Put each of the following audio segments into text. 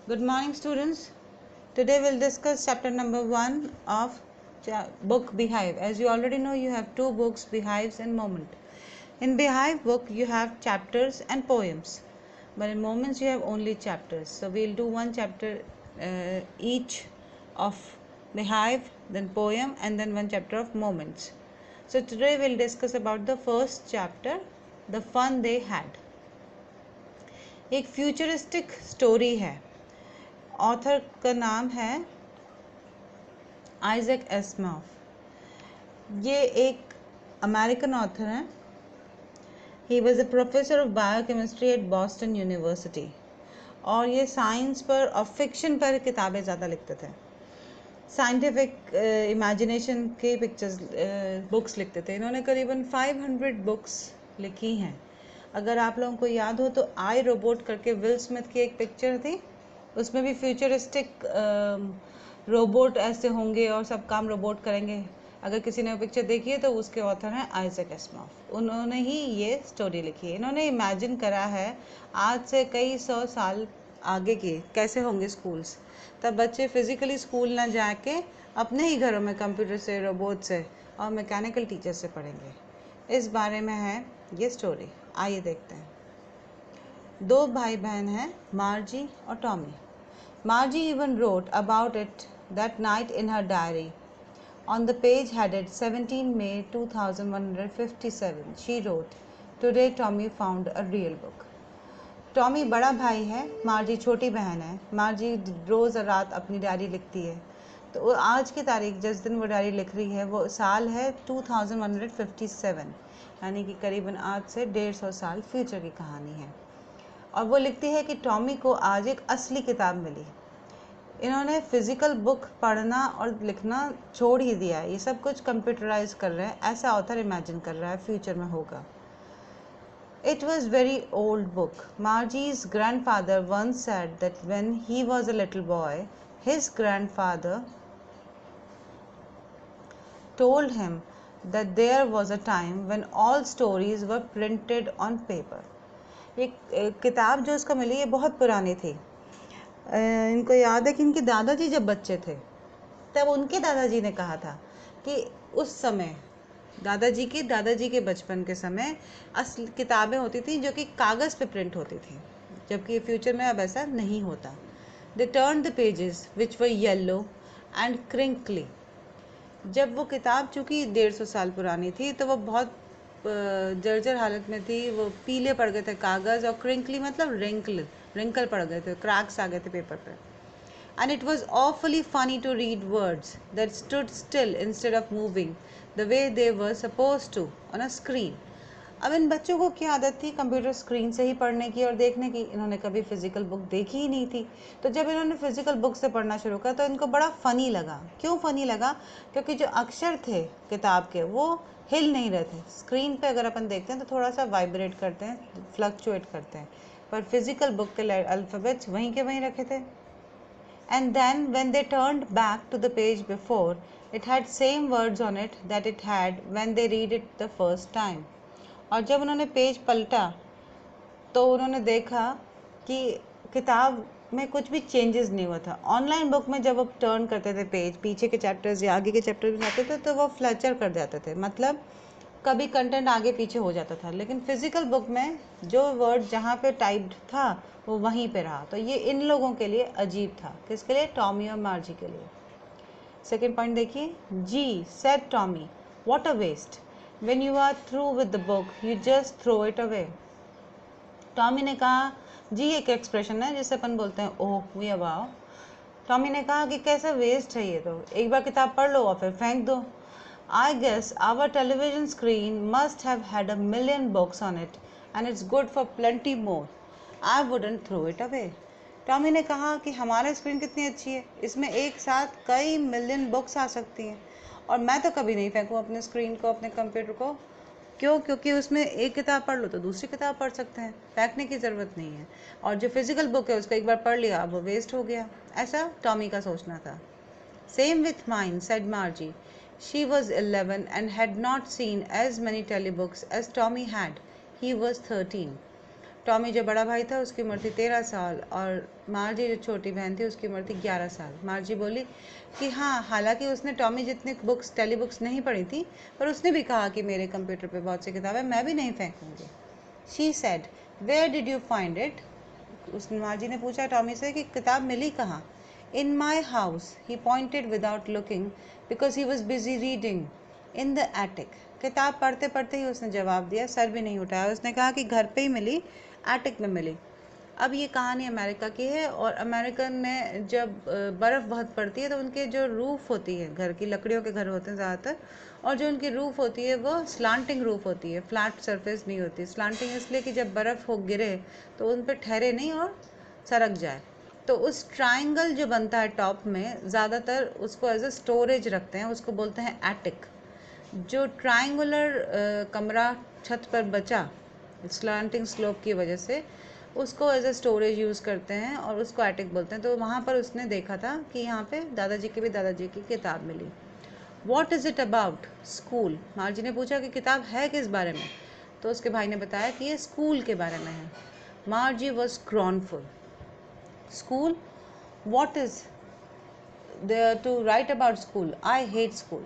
Good morning, students. Today we'll discuss chapter number 1 of book Beehive. As you already know, you have two books, Beehives and Moment. In Beehive book, you have chapters and poems, but in Moments, you have only chapters. So we'll do one chapter each of Beehive, then poem, and then one chapter of Moments. So today we'll discuss about the first chapter, the fun they had. एक futuristic story है. Author का नाम है Isaac Asimov. ये एक American author हैं. He was a professor of biochemistry at Boston University और ये साइंस पर और फिक्शन पर किताबें ज़्यादा लिखते थे. साइंटिफिक इमेजिनेशन के पिक्चर्स बुक्स लिखते थे. इन्होंने करीबन 500 बुक्स लिखी हैं. अगर आप लोगों को याद हो तो आई रोबोट करके विल स्मिथ की एक पिक्चर थी. उसमें भी फ्यूचरिस्टिक रोबोट ऐसे होंगे और सब काम रोबोट करेंगे. अगर किसी ने वो पिक्चर देखी है तो उसके ऑथर हैं आइजैक एसिमोव. उन्होंने ही ये स्टोरी लिखी है. इन्होंने इमेजिन करा है आज से कई 100 साल आगे के कैसे होंगे स्कूल्स. तब बच्चे फिजिकली स्कूल ना जाके अपने ही घरों में कंप्यूटर से, रोबोट से और मैकेनिकल टीचर से पढ़ेंगे. इस बारे में है ये स्टोरी. आइए देखते हैं. दो भाई बहन हैं, मार्जी और Tommy. Margie even wrote about it that night in her diary. On the page headed 17 May 2157, she wrote, "Today Tommy found a real book." Tommy बड़ा भाई है, मार्जी छोटी बहन है. मार्जी रोज़ रात अपनी डायरी लिखती है. तो आज की तारीख जिस दिन वो डायरी लिख रही है वो साल है 2157, यानी कि करीबन आज से 150 साल फ्यूचर की कहानी है. और वो लिखती है कि टॉमी को आज एक असली किताब मिली. इन्होंने फिजिकल बुक पढ़ना और लिखना छोड़ ही दिया है. ये सब कुछ कंप्यूटराइज कर रहे हैं. ऐसा ऑथर इमेजिन कर रहा है फ्यूचर में होगा. It was very old book. Margie's grandfather once said that when he was a little boy, his grandfather told him that there was a time when all stories were printed on paper. एक किताब जो उसको मिली ये बहुत पुरानी थी. इनको याद है कि इनके दादाजी जब बच्चे थे तब उनके दादाजी ने कहा था कि उस समय दादाजी के बचपन के समय असली किताबें होती थी जो कि कागज़ पे प्रिंट होती थी, जबकि फ्यूचर में अब ऐसा नहीं होता. They turn the pages which were yellow and crinkly. जब वो किताब चूँकि 150 साल पुरानी थी तो वो बहुत जर्जर हालत में थी. वो पीले पड़ गए थे कागज़, और क्रिंकली मतलब रिंकल पड़ गए थे, क्रैक्स आ गए थे पेपर पे. And it was awfully funny to read words that stood still instead of moving the way they were supposed to on a screen. अब इन बच्चों को क्या आदत थी कंप्यूटर स्क्रीन से ही पढ़ने की और देखने की. इन्होंने कभी फिजिकल बुक देखी ही नहीं थी. तो जब इन्होंने फिजिकल बुक से पढ़ना शुरू किया तो इनको बड़ा फ़नी लगा. क्यों फ़नी लगा? क्योंकि जो अक्षर थे किताब के वो हिल नहीं रहे थे. स्क्रीन पे अगर अपन देखते हैं तो थोड़ा सा वाइब्रेट करते हैं, फ्लक्चुएट करते हैं, पर फिजिकल बुक के अल्फ़ाबेट्स वहीं के वहीं रखे थे. And then when they turned back to the page before, it had same words on it that it had when they read it the first time. और जब उन्होंने पेज पलटा तो उन्होंने देखा कि किताब में कुछ भी चेंजेस नहीं हुआ था. ऑनलाइन बुक में जब वो टर्न करते थे पेज, पीछे के चैप्टर्स या आगे के चैप्टर में जाते थे तो वो फ्लचर कर जाते थे, मतलब कभी कंटेंट आगे पीछे हो जाता था. लेकिन फिजिकल बुक में जो वर्ड जहाँ पे टाइप्ड था वो वहीं पे रहा. तो ये इन लोगों के लिए अजीब था. किसके लिए? टॉमी और मार्जी के लिए. सेकेंड पॉइंट देखिए. Gee said Tommy, what a waste. When you are through with the book you just throw it away. Tommy ने कहा, जी एक एक्सप्रेशन है जिससे अपन बोलते हैं ओह वी अवाओ. टॉमी ने कहा कि कैसा वेस्ट है ये, तो एक बार किताब पढ़ लो और फिर फेंक दो. I guess our television screen must have had a million books on it and it's good for plenty more. I wouldn't throw it away. Tommy ने कहा कि हमारा स्क्रीन कितनी अच्छी है, इसमें एक साथ कई मिलियन बुक्स आ सकती हैं और मैं तो कभी नहीं फेंकूँ अपने स्क्रीन को, अपने कंप्यूटर को. क्यों? क्योंकि उसमें एक किताब पढ़ लो तो दूसरी किताब पढ़ सकते हैं, फेंकने की ज़रूरत नहीं है. और जो फिजिकल बुक है उसको एक बार पढ़ लिया अब वो वेस्ट हो गया. ऐसा टॉमी का सोचना था. Same with mine, said Margie. She was 11 and had not seen as many telebooks as Tommy had. He was 13. Tommy जो बड़ा भाई था उसकी उम्र थी 13 साल और मार्जी जो छोटी बहन थी उसकी उम्र थी 11 साल। मार्जी बोली कि हाँ, हालांकि उसने टॉमी जितनी बुक्स टेली बुक्स नहीं पढ़ी थी, पर उसने भी कहा कि मेरे कंप्यूटर पे बहुत सी किताबें मैं भी नहीं फेंकूंगी। She said, where did you find it? उस मार्जी ने पूछा टॉमी से कि किताब मिली कहाँ? In my house, he pointed without looking because he was busy reading. In the attic. किताब पढ़ते पढ़ते ही उसने जवाब दिया, सर भी नहीं उठाया। उसने कहा कि घर पे ही मिली, एटिक में मिली। अब ये कहानी अमेरिका की है और अमेरिकन में जब बर्फ़ बहुत पड़ती है तो उनके जो रूफ़ होती है, घर की लकड़ियों के घर होते हैं ज़्यादातर, और जो उनकी रूफ़ होती है वो स्लांटिंग रूफ़ होती है, फ्लैट सरफेस नहीं होती। स्लांटिंग इसलिए कि जब बर्फ़ हो गिरे तो उन पर ठहरे नहीं और सरक जाए। तो उस ट्राइंगल जो बनता है टॉप में, ज़्यादातर उसको एज अ स्टोरेज रखते हैं, उसको बोलते हैं एटिक। जो ट्रायंगुलर कमरा छत पर बचा स्लांटिंग स्लोप की वजह से, उसको एज अ स्टोरेज यूज़ करते हैं और उसको एटिक बोलते हैं। तो वहाँ पर उसने देखा था कि यहाँ पे दादाजी की किताब मिली। What is it about? School. Margie ने पूछा कि किताब है किस बारे में? तो उसके भाई ने बताया कि ये स्कूल के बारे में है। Margie was scornful. School? What is there to write about school? I hate school.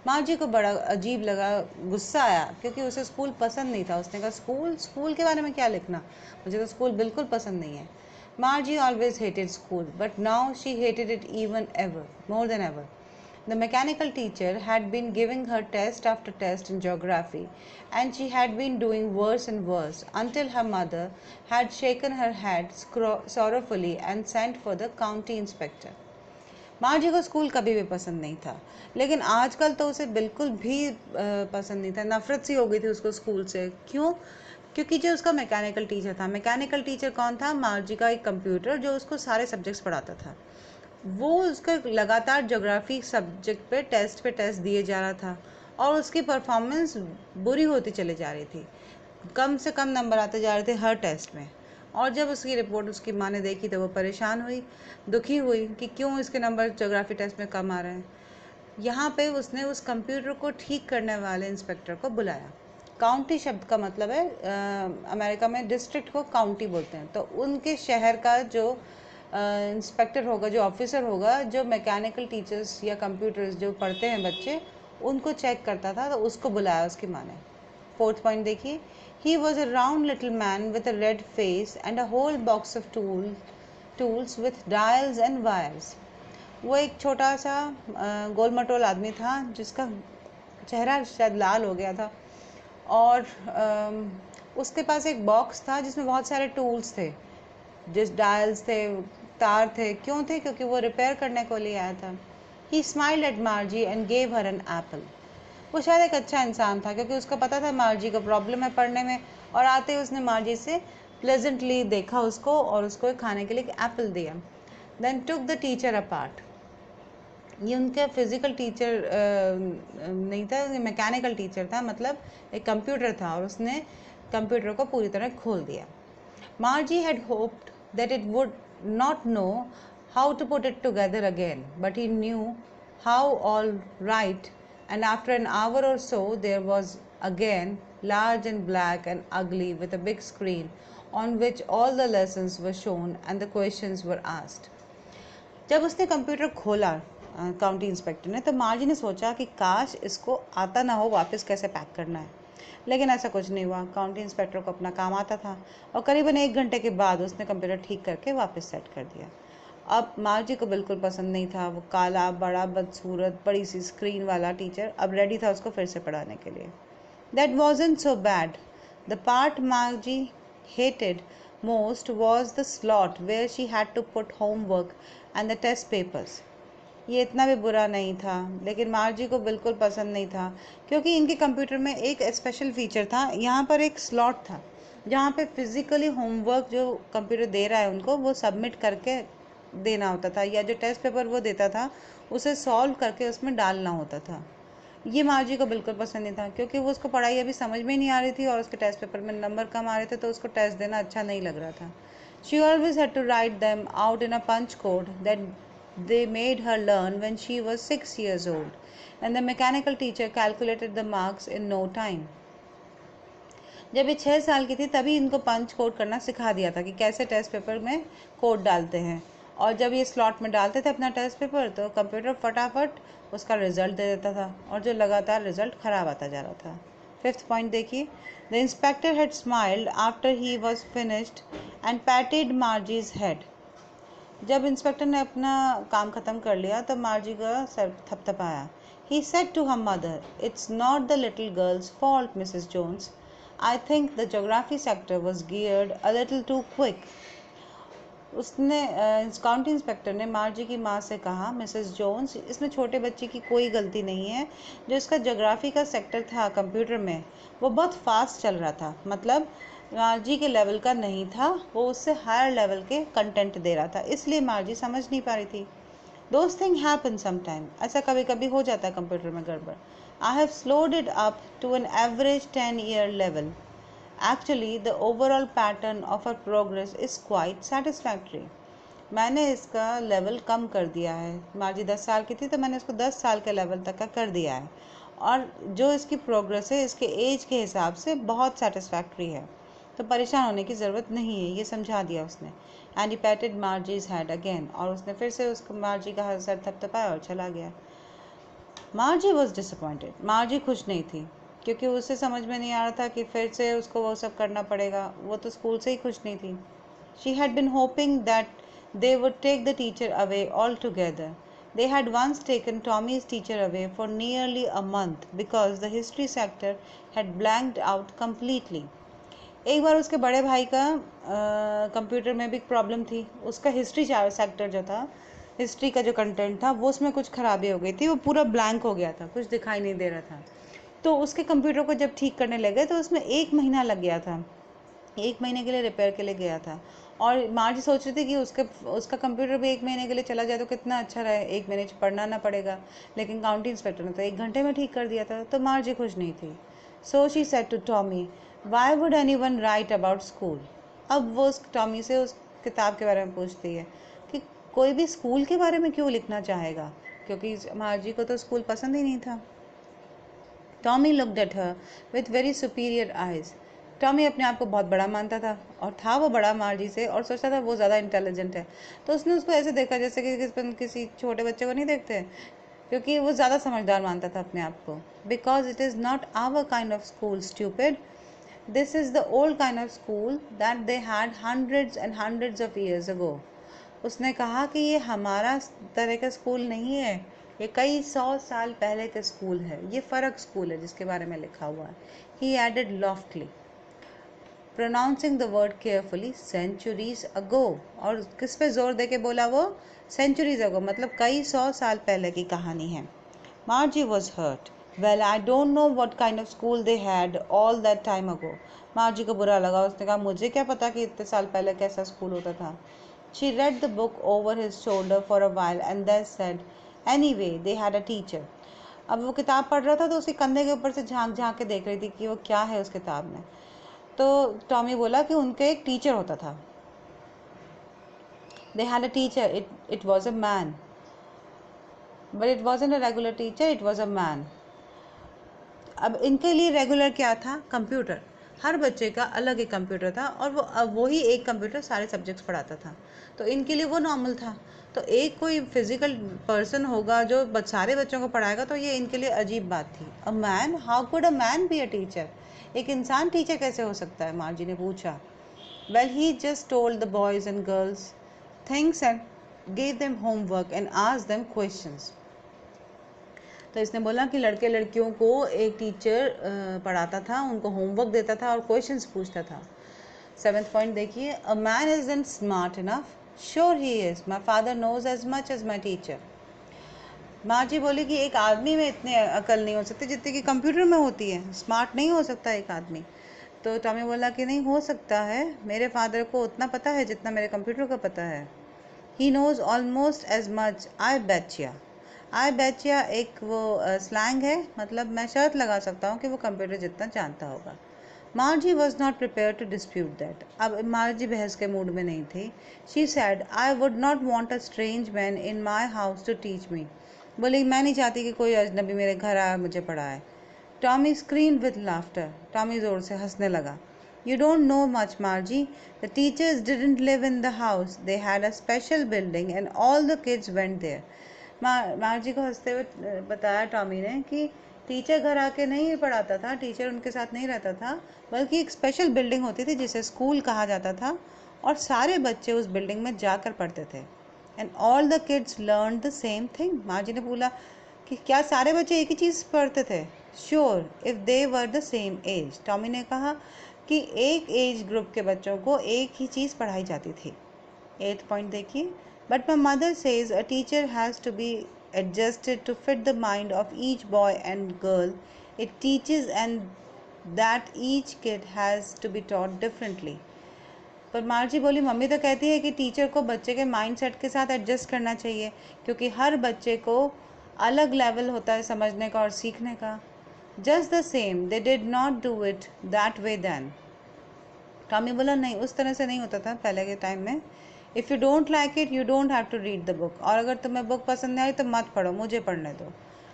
Margie को बड़ा अजीब लगा, गुस्सा आया, क्योंकि उसे स्कूल पसंद नहीं था। उसने कहा, स्कूल? स्कूल के बारे में क्या लिखना? मुझे तो स्कूल बिल्कुल पसंद नहीं है। मार्जी always hated school, but now she hated it even ever, more than ever. The mechanical teacher had been giving her test after test in geography, and she had been doing worse and worse until her mother had shaken her head sorrowfully and sent for the county inspector. मार्जी को school कभी भी पसंद नहीं था, लेकिन आजकल तो उसे बिल्कुल भी पसंद नहीं था। नफरत सी हो गई थी उसको स्कूल से। क्यों? क्योंकि जो उसका मैकेनिकल टीचर था, मैकेनिकल टीचर कौन था? मार्जी का एक कंप्यूटर जो उसको सारे सब्जेक्ट्स पढ़ाता था। वो उसका लगातार ज्योग्राफी सब्जेक्ट पे टेस्ट दिए जा रहा था और उसकी परफॉर्मेंस बुरी होती चली जा रही थी। कम से कम नंबर आते जा रहे थे हर टेस्ट में। और जब उसकी रिपोर्ट उसकी माँ ने देखी तो वो परेशान हुई, दुखी हुई कि क्यों इसके नंबर ज्योग्राफी टेस्ट में कम आ रहे हैं। यहाँ पे उसने उस कंप्यूटर को ठीक करने वाले इंस्पेक्टर को बुलाया। काउंटी शब्द का मतलब है, अमेरिका में डिस्ट्रिक्ट को काउंटी बोलते हैं। तो उनके शहर का जो इंस्पेक्टर होगा, जो ऑफिसर होगा, जो मैकेनिकल टीचर्स या कंप्यूटर्स जो पढ़ते हैं बच्चे, उनको चेक करता था, तो उसको बुलाया उसकी माँ ने। फोर्थ पॉइंट देखिए, he was a round little man with a red face and a whole box of tools with dials and wires. वो एक छोटा सा गोल मटोल आदमी था जिसका चेहरा शायद लाल हो गया था और उसके पास एक बॉक्स था जिसमें बहुत सारे टूल्स थे, जिस डायल्स थे, तार थे। क्यों थे? क्योंकि वो रिपेयर करने को लिए आया था। He smiled at Margie and gave her an apple. वो शायद एक अच्छा इंसान था क्योंकि उसको पता था मार्जी को प्रॉब्लम है पढ़ने में, और आते ही उसने मार्जी से प्लेजेंटली देखा उसको और उसको खाने के लिए एक एप्पल दिया। Then took the teacher apart. ये उनका फिजिकल टीचर नहीं था, मैकेनिकल टीचर था, मतलब एक कंप्यूटर था, और उसने कंप्यूटर को पूरी तरह खोल दिया। Margie had hoped that it would not know how to put it together again, but he knew how all right, and after an hour or so there was again, large and black and ugly, with a big screen on which all the lessons were shown and the questions were asked. जब उसने computer खोला county inspector ने, तो मार्जी ने सोचा कि काश इसको आता ना हो वापस कैसे पैक करना है, लेकिन ऐसा कुछ नहीं हुआ। काउंटी इंस्पेक्टर को अपना काम आता था और करीबन 1 घंटे के बाद उसने कंप्यूटर ठीक करके वापस सेट कर दिया। अब मार्जी को बिल्कुल पसंद नहीं था वो काला, बड़ा, बदसूरत, बड़ी सी स्क्रीन वाला टीचर अब रेडी था उसको फिर से पढ़ाने के लिए। That wasn't so bad. The part मार्जी hated most was the slot where she had to put homework and the test papers. ये इतना भी बुरा नहीं था, लेकिन मार्जी को बिल्कुल पसंद नहीं था क्योंकि इनके कंप्यूटर में एक स्पेशल फीचर था। यहाँ पर एक स्लॉट था जहाँ पे फिजिकली होमवर्क जो कंप्यूटर दे रहा है उनको वो सबमिट करके देना होता था, या जो टेस्ट पेपर वो देता था उसे सॉल्व करके उसमें डालना होता था। ये मार्जी को बिल्कुल पसंद नहीं था क्योंकि वो उसको पढ़ाई अभी समझ में नहीं आ रही थी और उसके टेस्ट पेपर में नंबर कम आ रहे थे, तो उसको टेस्ट देना अच्छा नहीं लग रहा था। She always had to write them out in a punch code that they made her learn when she was 6 years old, and the mechanical teacher calculated the marks in no time. जब ये 6 साल की थी तभी इनको पंच code करना सिखा दिया था कि कैसे टेस्ट पेपर में कोड डालते हैं। और जब ये स्लॉट में डालते थे अपना टेस्ट पेपर तो कंप्यूटर फटाफट उसका रिजल्ट दे देता था और जो लगातार रिजल्ट ख़राब आता जा रहा था। 5th पॉइंट देखिए, the inspector had smiled after he was finished and patted Margie's head. जब इंस्पेक्टर ने अपना काम ख़त्म कर लिया तो मार्जी का सर थपथपाया। He said to her mother, "It's not the little girl's fault, Mrs. Jones. I think the geography sector was geared a little too quick." उसने काउंटी इंस्पेक्टर ने मार्जी की माँ से कहा, मिसेस जोन्स, इसमें छोटे बच्चे की कोई गलती नहीं है। जो इसका जोग्राफी का सेक्टर था कंप्यूटर में वो बहुत फास्ट चल रहा था, मतलब मार्जी के लेवल का नहीं था, वो उससे हायर लेवल के कंटेंट दे रहा था, इसलिए मार्जी समझ नहीं पा रही थी। Those things happen sometime. ऐसा कभी कभी हो जाता है कंप्यूटर में गड़बड़। I have slowed it up to an average 10-year level. Actually, the overall pattern of our progress is quite satisfactory. मैंने इसका लेवल कम कर दिया है। मार्जी 10 साल की थी तो मैंने इसको 10 साल के लेवल तक का कर दिया है और जो इसकी प्रोग्रेस है इसके एज के हिसाब से बहुत सेटिस्फैक्ट्री है, तो परेशान होने की ज़रूरत नहीं है, ये समझा दिया उसने। And he patted Margie's head again, और उसने फिर से उसको मार्जी का सर थपथपाया और चला गया। मार्जी वॉज डिसअपॉइंटेड, मार्जी खुश नहीं थी क्योंकि उसे समझ में नहीं आ रहा था कि फिर से उसको वो सब करना पड़ेगा, वो तो स्कूल से ही खुश नहीं थी। She had been hoping that they would take the teacher away altogether. They had once taken Tommy's teacher away for nearly a month because the history sector had blanked out completely. एक बार उसके बड़े भाई का computer में भी problem थी। उसका history sector जो था, हिस्ट्री का जो कंटेंट था वो उसमें कुछ खराबी हो गई थी, वो पूरा ब्लैंक हो गया था, कुछ दिखाई नहीं दे रहा था। तो उसके कंप्यूटर को जब ठीक करने लगे तो उसमें 1 महीना लग गया था, 1 महीने के लिए रिपेयर के लिए गया था। और मार्जी सोच रही थी कि उसका कंप्यूटर भी 1 महीने के लिए चला जाए तो कितना अच्छा रहे, 1 महीने पढ़ना ना पड़ेगा। लेकिन काउंटी इंस्पेक्टर ने तो 1 घंटे में ठीक कर दिया था, तो मार्जी खुश नहीं थी। So she said to Tommy, why would anyone write about school. अब वो उस टॉमी से उस किताब के बारे में पूछती है कि कोई भी स्कूल के बारे में क्यों लिखना चाहेगा, क्योंकि मार्जी को तो स्कूल पसंद ही नहीं था। Tommy looked at her with very superior eyes. Tommy अपने आप को बहुत बड़ा मानता था और था वो बड़ा मार्जी से, और सोचता था वो ज़्यादा इंटेलिजेंट है, तो उसने उसको ऐसे देखा जैसे कि किसी छोटे बच्चे को नहीं देखते, क्योंकि वो ज़्यादा समझदार मानता था अपने आप को। Because it is not our kind of school, stupid. This is the old kind of school that they had hundreds and hundreds of years ago. उसने कहा कि ये हमारा तरह का स्कूल नहीं है, ये कई 100 साल पहले का स्कूल है, ये फ़र्क स्कूल है जिसके बारे में लिखा हुआ है। He added loftily, pronouncing the word carefully, centuries ago. और किस पे जोर दे के बोला वो? Centuries ago, मतलब कई 100 साल पहले की कहानी है। Margie was hurt. Well, I don't know what kind of school they had all that time ago. मार्जी को बुरा लगा, उसने कहा मुझे क्या पता कि इतने साल पहले कैसा स्कूल होता था। She read the book over his shoulder for a while and then said, anyway, they had a teacher. अब वो किताब पढ़ रहा था तो उसके कंधे के ऊपर से झांक झांक के देख रही थी कि वो क्या है उस किताब में। तो टॉमी बोला कि उनके एक टीचर होता था। They had a teacher. It was a man. But it wasn't a regular teacher, it was a man. अब इनके लिए रेगुलर क्या था? कंप्यूटर। हर बच्चे का अलग एक कंप्यूटर था और वो ही एक कंप्यूटर सारे सब्जेक्ट्स पढ़ाता था, तो इनके लिए वो नॉर्मल था। तो एक कोई फिजिकल पर्सन होगा जो सारे बच्चों को पढ़ाएगा, तो ये इनके लिए अजीब बात थी। A man, how could a man be a teacher? एक इंसान टीचर कैसे हो सकता है? मार्जी ने पूछा। Well, he just told the boys and girls things and gave them homework and asked them questions. तो इसने बोला कि लड़के लड़कियों को एक टीचर पढ़ाता था, उनको होमवर्क देता था और क्वेश्चंस पूछता था। 7th पॉइंट देखिए, a man isn't smart enough, sure he is, my father knows as much as my teacher. Margie बोली कि एक आदमी में इतनी अकल नहीं हो सकती जितनी कि कंप्यूटर में होती है, स्मार्ट नहीं हो सकता एक आदमी। तो टॉमी बोला कि नहीं हो सकता है, मेरे फादर को उतना पता है जितना मेरे कंप्यूटर को पता है। He knows almost as much, I betcha. I betcha एक वो स्लैंग है, मतलब मैं शर्त लगा सकता हूँ कि वो कंप्यूटर जितना जानता होगा। Margie was not prepare to dispute that. अब मार्जी बहस के मूड में नहीं थी। She said, I would not want a strange man in my house to teach me. बोली मैं नहीं चाहती कि कोई अजनबी मेरे घर आए मुझे पढ़ाए। Tommy screamed with laughter. Tommy जोर से हंसने लगा. You don't know much, Margie. The teachers didn't live in the house. They had a special building and all the kids went there. मार्जी को हंसते हुए बताया टॉमी ने कि टीचर घर आके नहीं पढ़ाता था, टीचर उनके साथ नहीं रहता था, बल्कि एक स्पेशल बिल्डिंग होती थी जिसे स्कूल कहा जाता था और सारे बच्चे उस बिल्डिंग में जाकर पढ़ते थे. And all the kids learn the same thing. मार्जी ने बोला कि क्या सारे बच्चे एक ही चीज़ पढ़ते थे? Sure, if they were the same age. Tommy ने कहा कि एक एज ग्रुप के बच्चों को एक ही चीज़ पढ़ाई जाती थी. 8th पॉइंट देखिए. But my mother says a teacher has to be adjusted to fit the mind of each boy and girl it teaches and that each kid has to be taught differently. पर मार्जी बोली mummy तो कहती है कि teacher को बच्चे के mindset के साथ एडजस्ट करना चाहिए क्योंकि हर बच्चे को अलग लेवल होता है समझने का और सीखने का. Just the same they did not do it that way then. Tommy बोला नहीं, उस तरह से नहीं होता था पहले के टाइम में. If you don't like it you don't have to read the book. और अगर तुम्हें बुक पसंद नहीं आई तो मत पढ़ो, मुझे पढ़ने दो.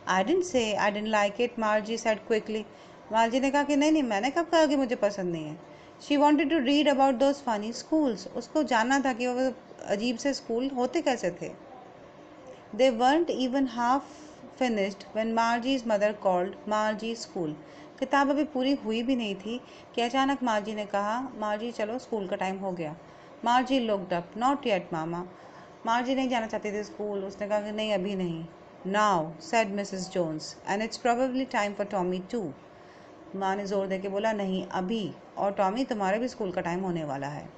I didn't say I didn't like it, मार्जी said quickly. मार्जी ने कहा कि नहीं, मैंने कब कहा कि मुझे पसंद नहीं है. She wanted to read about those funny schools. उसको जानना था कि वो अजीब से स्कूल होते कैसे थे. दे weren't even half finished when Margie's mother called Margie school. किताब अभी पूरी हुई भी नहीं थी कि अचानक मार्जी ने कहा, मार्जी चलो स्कूल का टाइम हो गया. मार्जी looked up. Not yet, मामा. मार्जी नहीं जाना चाहती थी स्कूल. उसने कहा कि नहीं, अभी नहीं. Now, said Mrs. Jones, and it's probably time for Tommy too. माँ ने जोर दे के बोला नहीं, अभी, और टॉमी तुम्हारे भी स्कूल का टाइम होने वाला है.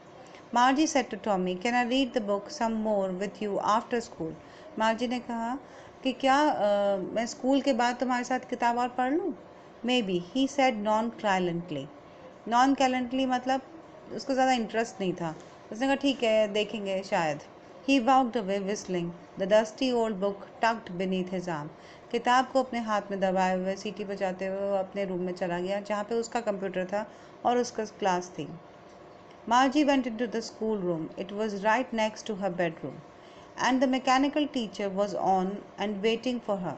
Margie said to Tommy, can I read the book some more with you after school? मार्जी ने कहा कि क्या मैं स्कूल के बाद तुम्हारे साथ किताब और पढ़ लूँ? Maybe, he said non-violently. Non-violently मतलब उसको ज़्यादा इंटरेस्ट नहीं था. उसने कहा ठीक है, देखेंगे शायद. He walked away whistling, the dusty old book tucked beneath his arm. किताब को अपने हाथ में दबाए हुए सीटी बजाते हुए वो अपने रूम में चला गया जहाँ पे उसका कंप्यूटर था और उसका क्लास थी. Margie went into the schoolroom. It was right next to her bedroom, and the mechanical teacher was on and waiting for her.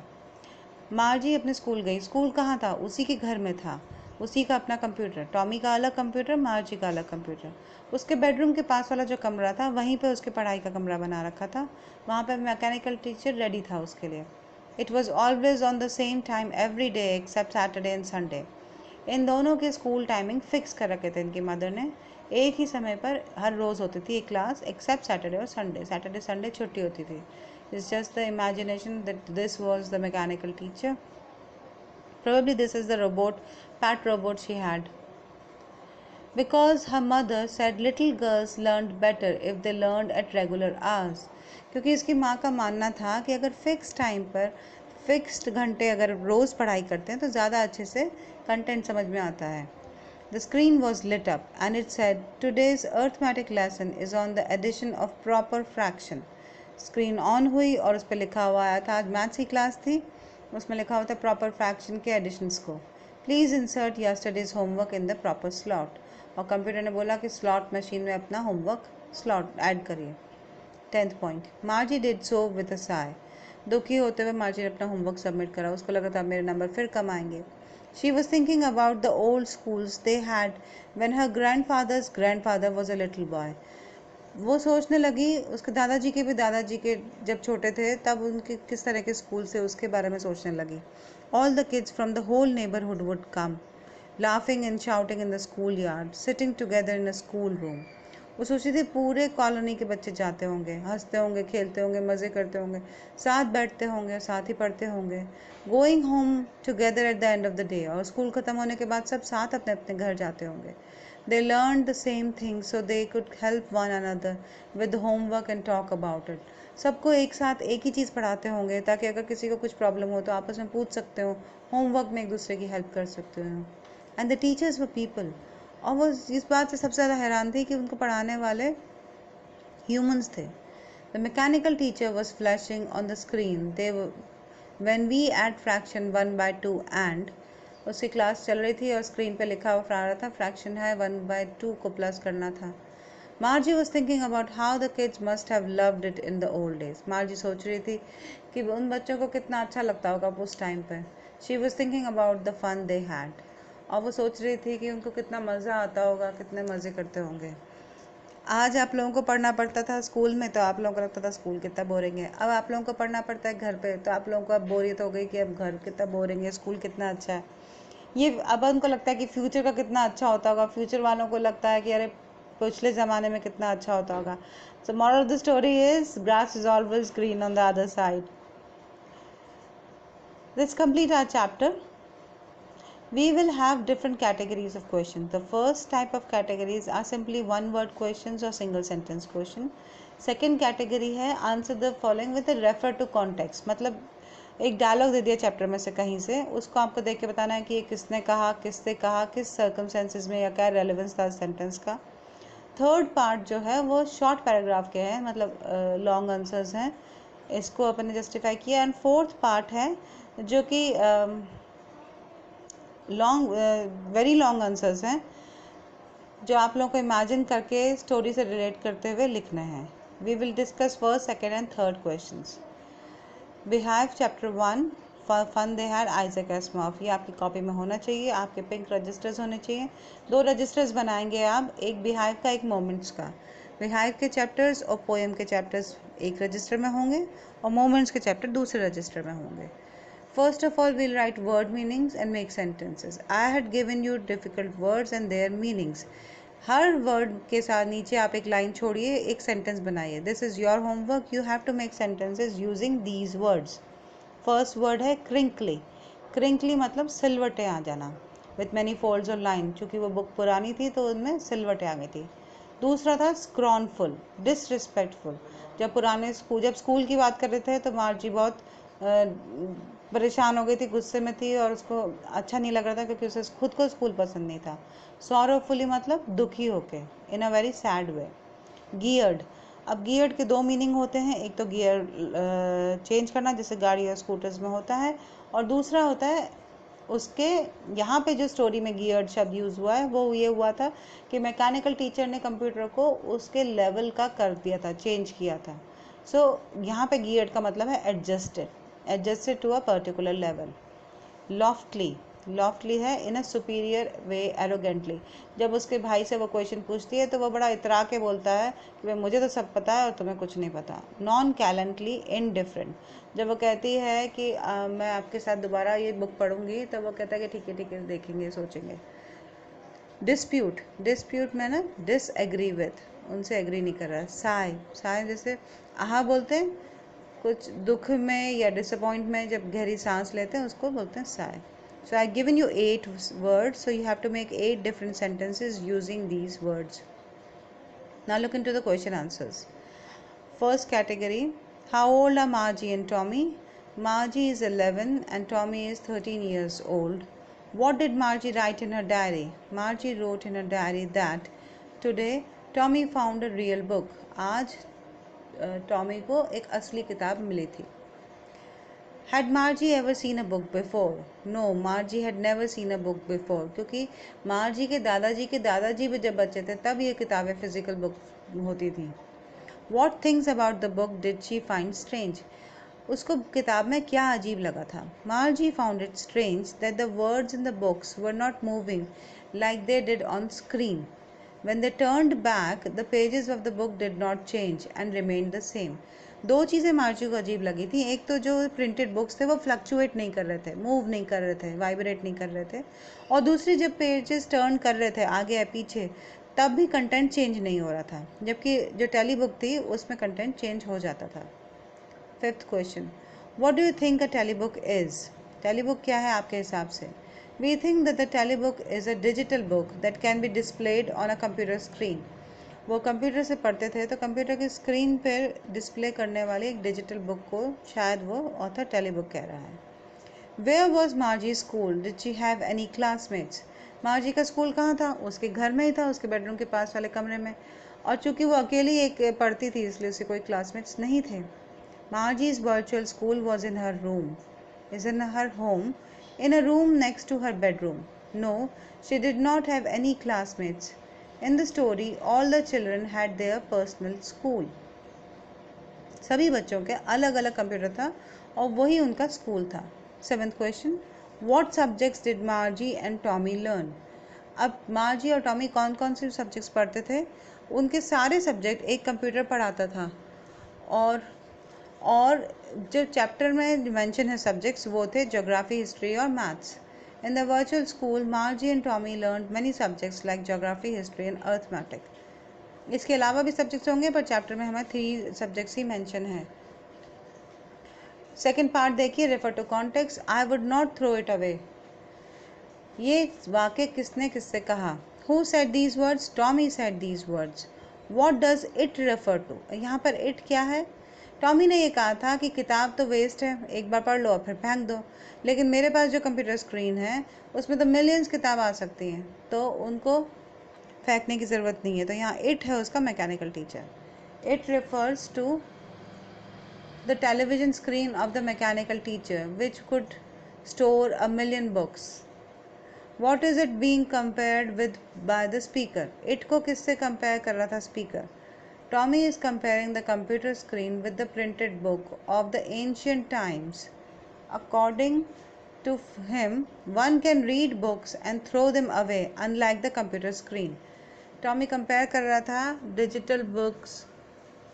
मार्जी अपने स्कूल गई. स्कूल कहाँ था? उसी के घर में था. उसी का अपना कंप्यूटर. टॉमी का अलग कंप्यूटर, मार्जी का अलग कंप्यूटर. उसके बेडरूम के पास वाला जो कमरा था वहीं पे उसके पढ़ाई का कमरा बना रखा था. वहाँ पे मैकेनिकल टीचर रेडी था उसके लिए. It was always on the same time every day except Saturday and Sunday. इन दोनों के स्कूल टाइमिंग फिक्स कर रखे थे इनकी मदर ने. एक ही समय पर हर रोज़ होती थी एक क्लास एक्सेप्ट सैटरडे और संडे. सैटरडे संडे छुट्टी होती थी. It's just the imagination that this was the mechanical teacher. Probably this is the pet robot she had. Because her mother said little girls learned better if they learned at regular hours. क्योंकि इसकी माँ का मानना था कि अगर fix time पर fixed घंटे अगर रोज़ पढ़ाई करते हैं तो ज़्यादा अच्छे से कंटेंट समझ में आता है. The screen was lit up and it said, Today's arithmetic lesson is on the addition of proper fraction. Screen on हुई और उस पर लिखा हुआ आया था, आज मैथ्स की क्लास थी, उसमें लिखा हुआ था प्रॉपर फ्रैक्शन के एडिशंस को. Please insert yesterday's homework in the proper slot. और कंप्यूटर ने बोला कि स्लॉट मशीन में अपना होमवर्क स्लॉट ऐड करिए. 10th point. मार्जी did so with a Sai. दुखी होते हुए मार्जी ने अपना होमवर्क सबमिट करा. उसको लगा था मेरे नंबर फिर कम आएंगे. She was thinking about the old schools they had when her grandfather's grandfather was a little boy. वो सोचने लगी उसके दादाजी के भी दादाजी के जब छोटे थे तब उनके किस तरह के स्कूल से उसके बारे में सोचने लगी. All the kids from the whole neighborhood would come, laughing and shouting in the schoolyard, sitting together in a schoolroom. वो सोचती थी पूरे कॉलोनी के बच्चे जाते होंगे, हंसते होंगे, खेलते होंगे, मज़े करते होंगे, साथ बैठते होंगे, साथ ही पढ़ते होंगे. Going home together at the end of the day. और स्कूल ख़त्म होने के बाद सब साथ अपने अपने घर जाते होंगे. They learned the same thing so they could help one another with homework and talk about it. सबको एक साथ एक ही चीज़ पढ़ाते होंगे ताकि अगर किसी को कुछ प्रॉब्लम हो तो आपस में पूछ सकते हो, होमवर्क में एक दूसरे की हेल्प कर सकते हो. And the teachers were people. और वो इस बात से सबसे ज़्यादा हैरान थी कि उनको पढ़ाने वाले ह्यूमंस थे. The mechanical teacher was flashing on the screen. When we add fraction 1/2 and उसकी क्लास चल रही थी और स्क्रीन पे लिखा हुआ आ रहा था फ्रैक्शन है 1/2 को प्लस करना था. मार्जी was thinking about how the kids must have loved it in the old days. मार्जी सोच रही थी कि उन बच्चों को कितना अच्छा लगता होगा उस टाइम पे. She was thinking about the fun they had, और वो सोच रही थी कि उनको कितना मज़ा आता होगा, कितने मज़े करते होंगे। आज आप लोगों को पढ़ना पड़ता था स्कूल में तो आप लोगों को लगता था स्कूल कितना बोरिंग है, अब आप लोगों को पढ़ना पड़ता है घर पे तो आप लोगों को अब बोरियत हो गई कि अब घर कितना बोरिंग है, स्कूल कितना अच्छा है। ये अब उनको लगता है कि फ्यूचर का कितना अच्छा होता होगा, फ्यूचर वालों को लगता है कि अरे पिछले ज़माने में कितना अच्छा होता होगा। So moral of the story is grass is always green on the other side. Let's complete our chapter. We will have different categories of questions. The first type of categories are simply one word questions or single sentence question. Second category है answer the following with a refer to context, मतलब एक dialogue दे दिया chapter में से कहीं से, उसको आपको देख के बताना है कि ये किसने कहा, किससे कहा, किस सर्कमस्टेंसेस में, या क्या रेलेवेंस था सेंटेंस का। थर्ड पार्ट जो है वो शॉर्ट पैराग्राफ के हैं, मतलब लॉन्ग आंसर्स हैं, इसको अपन ने जस्टिफाई किया। एंड फोर्थ पार्ट है जो कि लॉन्ग वेरी लॉन्ग आंसर्स हैं जो आप लोगों को इमेजिन करके स्टोरी से रिलेट करते हुए लिखने हैं। We will discuss first, second and third questions. Beehive chapter 1 fun they had Isaac Asimov, ये आपकी कॉपी में होना चाहिए, आपके पिंक रजिस्टर्स होने चाहिए। 2 रजिस्टर्स बनाएंगे आप, एक बिहाइव का, एक मोमेंट्स का। बिहाइव के चैप्टर्स और पोएम के चैप्टर्स एक रजिस्टर में होंगे और मोमेंट्स के चैप्टर दूसरे रजिस्टर में होंगे। First of all, we'll write word meanings and make sentences. I had given you difficult words and their meanings. Her word के साथ नीचे आप एक लाइन छोड़िए, एक सेंटेंस बनाइए। This is your homework, you have to make sentences using these words. First word है crinkly. Crinkly मतलब सिलवटें आ जाना, विथ मैनी फोल्ड्स और लाइन, चूँकि वो बुक पुरानी थी तो उनमें सिलवटें आ गई थी। दूसरा था स्क्रॉनफुल, डिसरिस्पेक्टफुल। जब स्कूल की बात कर रहे थे तो मार्जी बहुत परेशान हो गई थी, गुस्से में थी और उसको अच्छा नहीं लग रहा था क्योंकि उसे खुद को स्कूल पसंद नहीं था। सॉरोफुली मतलब दुखी होके, in a very sad way. Geared, अब गियर्ड के 2 मीनिंग होते हैं, एक तो गियर चेंज करना जैसे गाड़ी और स्कूटर्स में होता है, और दूसरा होता है उसके यहाँ पे जो स्टोरी में गियर्ड शब्द यूज़ हुआ है वो ये हुआ था कि मैकेनिकल टीचर ने कंप्यूटर को उसके लेवल का कर दिया था, चेंज किया था। सो यहाँ पे गियर्ड का मतलब है adjusted to a particular level. Loftily, loftily है in a superior way, arrogantly. जब उसके भाई से वो क्वेश्चन पूछती है तो वो बड़ा इतरा के बोलता है कि भाई मुझे तो सब पता है और तुम्हें कुछ नहीं पता। नॉन कैलेंटली इनडिफरेंट, जब वो कहती है कि मैं आपके साथ दोबारा ये बुक पढ़ूंगी तो वो कहता है कि ठीक है देखेंगे, सोचेंगे। डिस्प्यूट, डिस्प्यूट में ना डिसएग्री विथ, उनसे एग्री नहीं कर रहा। साय, साय जैसे आहा बोलते हैं कुछ दुख में या डिसअपॉइंट में जब गहरी सांस लेते हैं उसको बोलते हैं Sai. So I've given you 8 words, so you have to make 8 different sentences using these words. Now look into the question answers. First category, how old are Margie and Tommy? Margie is 11 and Tommy is 13 years old. What did Margie write in her diary? Margie wrote in her diary that today Tommy found a real book. आज Tommy को एक असली किताब मिली थी। Had Margie ever seen a book before? No, Margie had never seen a book before. क्योंकि मार्जी के दादाजी भी जब बच्चे थे तब ये किताबें फिजिकल बुक होती थी। What things about the book did she find strange? उसको किताब में क्या अजीब लगा था? Margie found it strange that the words in the books were not moving like they did on screen. When they turned back, the pages of the book did not change and remained the same. 2 चीज़ें मार्जी को अजीब लगी थी, एक तो जो printed books थे वो फ्लक्चुएट नहीं कर रहे थे, मूव नहीं कर रहे थे, वाइब्रेट नहीं कर रहे थे, और दूसरी जब पेजेस टर्न कर रहे थे आगे या पीछे तब भी कंटेंट चेंज नहीं हो रहा था, जबकि जो टेली बुक थी उसमें कंटेंट चेंज हो जाता था। Fifth question, what do you think a telly book is? Telly book क्या है आपके हिसाब से? We think that the Telebook is a digital book that can be displayed on a computer screen. वो computer से पढ़ते थे तो कंप्यूटर की स्क्रीन पर डिस्प्ले करने वाली एक डिजिटल बुक को शायद वो ऑथर टेलीबुक कह रहा है। Where was Margie's school? Did she have any classmates? मार्जी का स्कूल कहाँ था? उसके घर में ही था, उसके बेडरूम के पास वाले कमरे में, और चूंकि वो अकेली एक पढ़ती थी इसलिए उसे कोई क्लासमेट्स नहीं थे। Margie's virtual school was in her room, is in her home, in a room next to her bedroom. No, she did not have any classmates. In the story, all the children had their personal school. सभी बच्चों के अलग अलग computer था और वही उनका school था। 7th question, What subjects did Margie and Tommy learn? अब मार्जी और टॉमी कौन कौन से सब्जेक्ट्स पढ़ते थे? उनके सारे सब्जेक्ट एक कंप्यूटर पढ़ाता था। और जो चैप्टर में मेंशन है सब्जेक्ट्स वो थे ज्योग्राफी, हिस्ट्री और maths. In the virtual school मार्जी and Tommy learn many subjects like geography, history and arithmetic. इसके अलावा भी सब्जेक्ट्स होंगे पर चैप्टर में हमें 3 सब्जेक्ट्स ही मेंशन है। सेकेंड पार्ट देखिए, refer to context. I would not throw it away. ये वाक्य किससे कहा? Who said these words? Tommy said these words. What does it refer to? यहाँ पर it क्या है? टॉमी ने ये कहा था कि किताब तो वेस्ट है, एक बार पढ़ लो और फिर फेंक दो, लेकिन मेरे पास जो कंप्यूटर स्क्रीन है उसमें तो मिलियंस किताब आ सकती हैं, तो उनको फेंकने की ज़रूरत नहीं है। तो यहाँ it है उसका mechanical teacher. It refers to the television screen of the mechanical teacher which could store a million books. What is it being compared with by the speaker? It को किससे compare कर रहा था speaker? Tommy is comparing the computer screen with the printed book of the ancient times. According to him, one can read books and throw them away, unlike the computer screen. Tommy compare कर रहा था digital books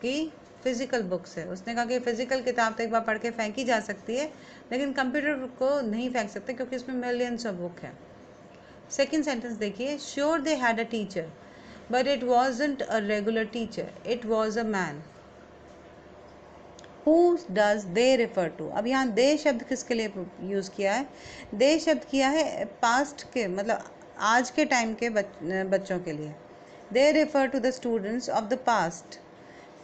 की physical book से। उसने कहा कि physical किताब तो एक बार पढ़ के फेंकी जा सकती है, लेकिन कंप्यूटर को नहीं फेंक सकते क्योंकि इसमें मिलियंस ऑफ बुक है। सेकेंड सेंटेंस देखिए, sure they had a teacher but it wasn't a regular teacher, it was a man. Who does they refer to? अब यहाँ दे शब्द किसके लिए यूज़ किया है? दे शब्द किया है पास्ट के, मतलब आज के टाइम के बच्चों के लिए। They refer to the students of the past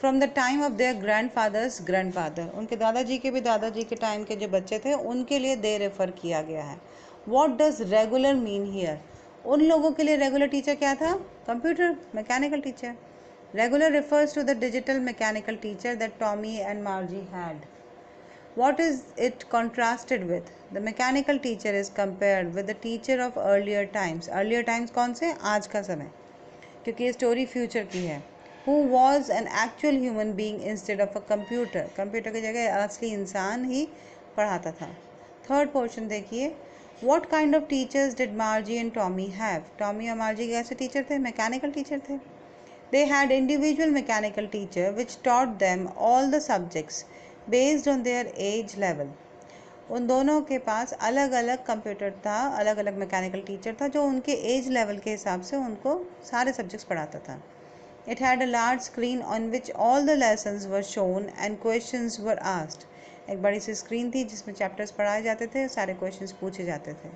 from the time of their grandfathers grandfather. उनके दादाजी के भी दादाजी के टाइम के जो बच्चे थे उनके लिए दे रेफर किया गया है। What does regular mean here? उन लोगों के लिए रेगुलर टीचर क्या था? Computer mechanical teacher. Regular refers to the digital mechanical teacher that Tommy and Margie had. What is it contrasted with? The mechanical teacher is compared with the teacher of earlier times. Earlier times कौन से? आज का समय, क्योंकि ये story future की है। Who was an actual human being instead of a computer? Computer की जगह असली इंसान ही पढ़ाता था। थर्ड पोर्शन देखिए, What kind of teachers did Margie and Tommy have? Tommy और मार्जी कैसे टीचर थे? मैकेनिकल टीचर थे। They had individual mechanical teacher which taught them all the subjects based on their age level. उन दोनों के पास अलग अलग कंप्यूटर था, अलग अलग मैकेनिकल टीचर था जो उनके एज लेवल के हिसाब से उनको सारे सब्जेक्ट्स पढ़ाता था। It had a large screen on which all the lessons were shown and questions were asked. एक बड़ी सी स्क्रीन थी जिसमें चैप्टर्स पढ़ाए जाते थे, सारे क्वेश्चंस पूछे जाते थे।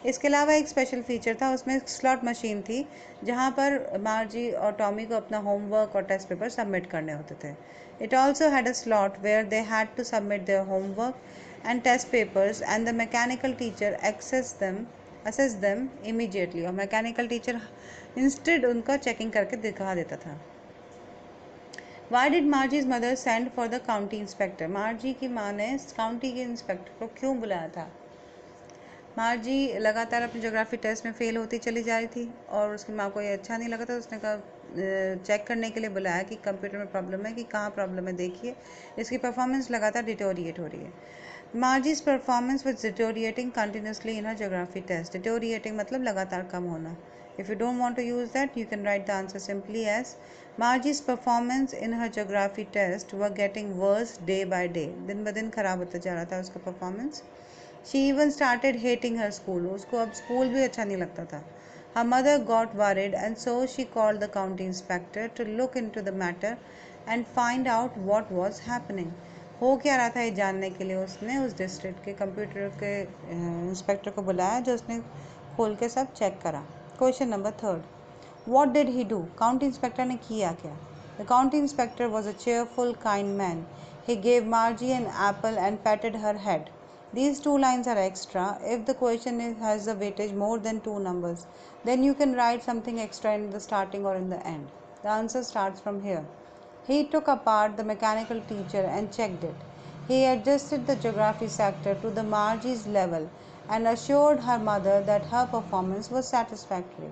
इसके अलावा एक स्पेशल फीचर था, उसमें एक स्लॉट मशीन थी जहाँ पर मार्जी और टॉमी को अपना होमवर्क और टेस्ट पेपर सबमिट करने होते थे। It also had a slot where they had to submit their homework and test papers and the mechanical teacher assess them immediately। और मैकेनिकल टीचर इंस्टेड उनका चेकिंग करके दिखा देता था। Why did Margie's mother send for the county inspector? मार्जी की माँ ने county के इंस्पेक्टर को क्यों बुलाया था? मार्जी लगातार अपने ज्योग्राफी टेस्ट में फेल होती चली जा रही थी और उसकी माँ को ये अच्छा नहीं लगा था। उसने कहा चेक करने के लिए बुलाया कि कंप्यूटर में प्रॉब्लम है, कि कहाँ प्रॉब्लम है देखिए, इसकी परफॉर्मेंस लगातार डिटोरिएट हो रही है। Margie's performance was deteriorating continuously in her geography test. Deteriorating मतलब लगातार कम होना। If you don't want to use that, you can write the answer simply as Margie's performance in her geography test were getting worse day by day. दिन ब दिन खराब होता जा रहा था उसका performance. She even started hating her school. उसको अब स्कूल भी अच्छा नहीं लगता था। Her mother got worried and so she called the county inspector to look into the matter and find out what was happening. हो क्या रहा था ये जानने के लिए उसने उस डिस्ट्रिक्ट के कंप्यूटर के इंस्पेक्टर को बुलाया जो उसने खोल के सब चेक करा। Question number third, what did he do? County inspector ने किया क्या? The county inspector was a cheerful kind man. He gave Margie an apple and patted her head. These two lines are extra. If the question has a weightage more than 2 numbers, then you can write something extra in the starting or in the end. The answer starts from here. He took apart the mechanical teacher and checked it. He adjusted the geography sector to the Margie's level and assured her mother that her performance was satisfactory.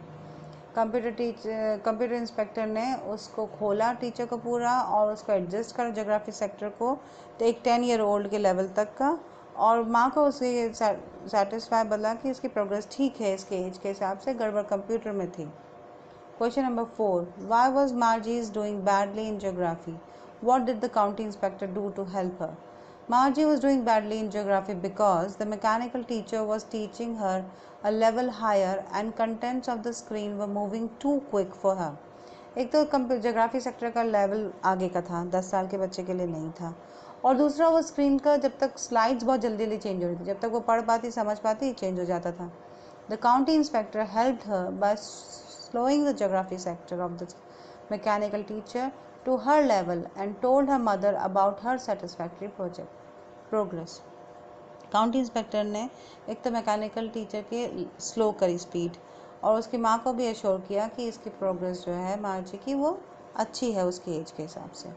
Computer inspector ने उसको खोला teacher को पूरा और उसको adjust करा geography sector को तो एक 10 ईयर ओल्ड के लेवल तक का, और माँ को उससे सेटिस्फाई बोला कि इसकी प्रोग्रेस ठीक है, इसके एज के हिसाब से गड़बड़ कंप्यूटर में थी। Question number 4. Why was Margie doing badly in geography? What did the county inspector do to help her? Margie was doing badly in geography because the mechanical teacher was teaching her a level higher and contents of the screen were moving too quick for her. एक तो geography sector का level आगे का था, 10 साल के बच्चे के लिए नहीं था, और दूसरा वो स्क्रीन का जब तक स्लाइड्स बहुत जल्दी जल्दी चेंज हो रही थी, जब तक वो पढ़ पाती समझ पाती चेंज हो जाता था। The county inspector helped her by slowing the geography sector of the mechanical teacher to her level and told her mother about her satisfactory progress. County inspector ने एक तो मैकेनिकल टीचर के स्लो करी speed और उसकी माँ को भी एश्योर किया कि इसकी प्रोग्रेस जो है मार्जी की वो अच्छी है उसकी एज के हिसाब से।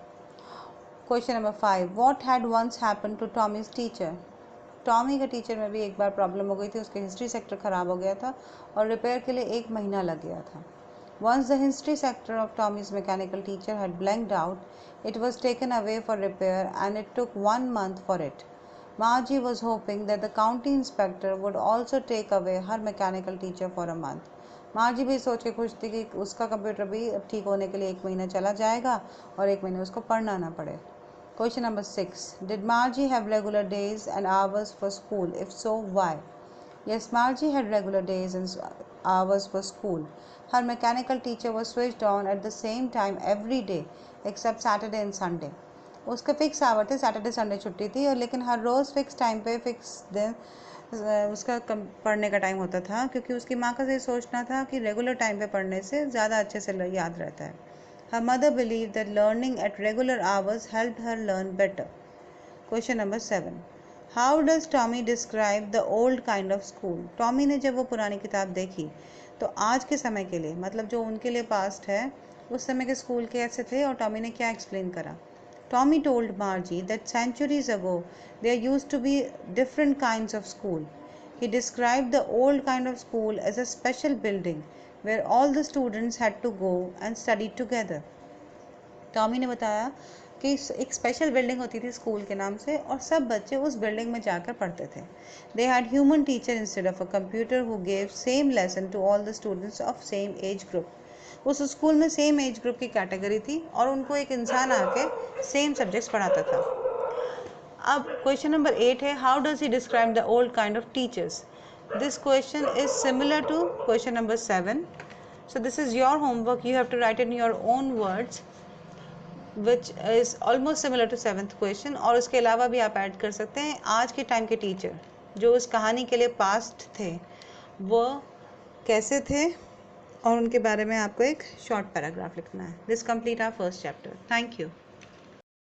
Question number 5. What had once happened to Tommy's teacher? Tommy का टीचर में भी एक बार प्रॉब्लम हो गई थी, उसके हिस्ट्री सेक्टर ख़राब हो गया था और रिपेयर के लिए 1 महीना लग गया था। Once the history sector of Tommy's mechanical teacher had blanked out, it was taken away for repair and it took 1 month for it. Margie was hoping that the county inspector would also take away her mechanical teacher for a month. मार्जी भी सोच के खुश थी कि उसका computer भी अब ठीक होने के लिए 1 महीना चला जाएगा और 1 महीने उसको पढ़ना ना पड़े। Question number 6. Did Margie have regular days and hours for school? If so, why? Yes, Margie had regular days and hours for school. Her mechanical teacher was switched on at the same time every day except Saturday and Sunday. उसके fix our थे, Saturday Sunday छुट्टी थी, और लेकिन हर रोज़ fix time पे fix दिन उसका पढ़ने का टाइम होता था, क्योंकि उसकी माँ का ये सोचना था कि रेगुलर टाइम पे पढ़ने से ज़्यादा अच्छे से याद रहता है। Her mother believed that learning at regular hours helped her learn better. Question number 7. How does Tommy describe the old kind of school? Tommy ने जब वो पुरानी किताब देखी तो आज के समय के लिए, मतलब जो उनके लिए पास्ट है, उस समय के स्कूल कैसे थे और टॉमी ने क्या एक्सप्लेन करा। Tommy told Margie that centuries ago there used to be different kinds of school. He described the old kind of school as a special building where all the students had to go and study together. Tommy ने बताया कि एक special building होती थी school के नाम से और सब बच्चे उस बिल्डिंग में जाकर पढ़ते थे। They had human teacher instead of a computer who gave same lesson to all the students of same age group. उस स्कूल में सेम एज ग्रुप की कैटेगरी थी और उनको एक इंसान आके सेम सब्जेक्ट्स पढ़ाता था। अब क्वेश्चन नंबर 8 है, how does he describe the old kind of teachers? This question is similar to question number 7. So this is your homework. You have to write in your own words, which is almost similar to 7th question. और उसके अलावा भी आप add कर सकते हैं आज के टाइम के टीचर जो उस कहानी के लिए पास्ट थे वो कैसे थे, और उनके बारे में आपको एक शॉर्ट पैराग्राफ लिखना है। This complete our first chapter. Thank you.